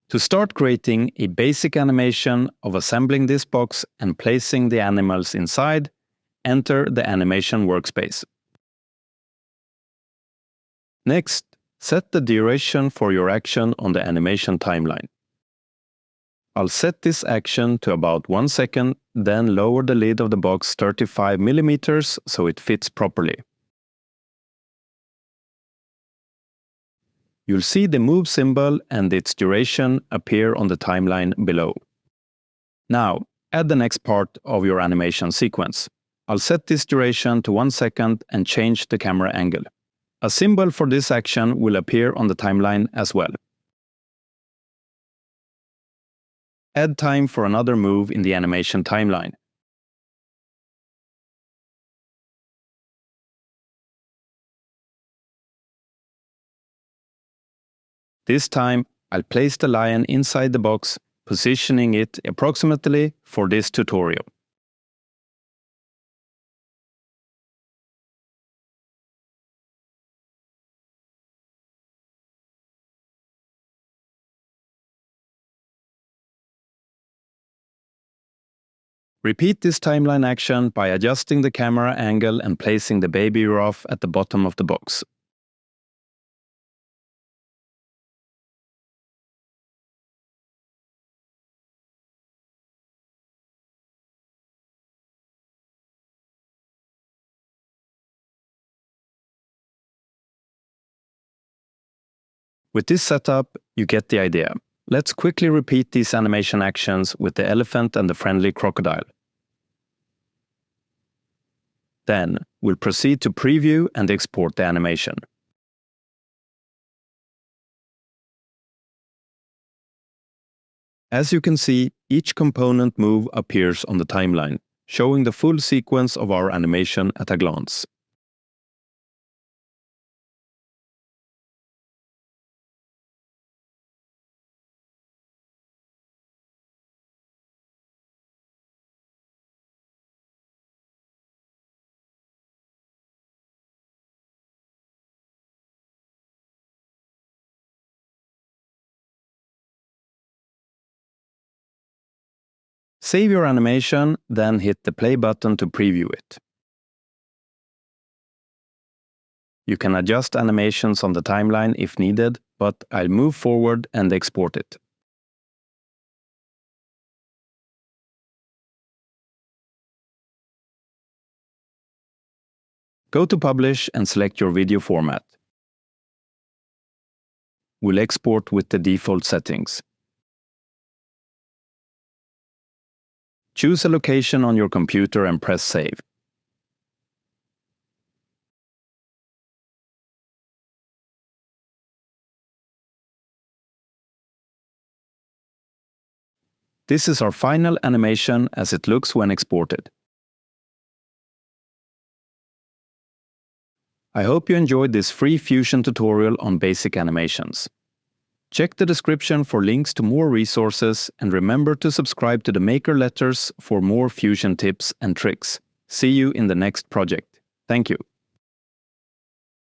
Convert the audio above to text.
To start creating a basic animation of assembling this box and placing the animals inside, enter the animation workspace. Next, set the duration for your action on the animation timeline. I'll set this action to about 1 second, then lower the lid of the box 35 mm so it fits properly. You'll see the move symbol and its duration appear on the timeline below. Now, add the next part of your animation sequence. I'll set this duration to 1 second and change the camera angle. A symbol for this action will appear on the timeline as well. Add time for another move in the animation timeline. This time, I'll place the lion inside the box, positioning it approximately for this tutorial. Repeat this timeline action by adjusting the camera angle and placing the baby giraffe at the bottom of the box. With this setup, you get the idea. Let's quickly repeat these animation actions with the elephant and the friendly crocodile. Then, we'll proceed to preview and export the animation. As you can see, each component move appears on the timeline, showing the full sequence of our animation at a glance. Save your animation, then hit the play button to preview it. You can adjust animations on the timeline if needed, but I'll move forward and export it. Go to Publish and select your video format. We'll export with the default settings. Choose a location on your computer and press Save. This is our final animation as it looks when exported. I hope you enjoyed this free Fusion tutorial on basic animations. Check the description for links to more resources and remember to subscribe to the Maker Letters for more Fusion tips and tricks. See you in the next project. Thank you.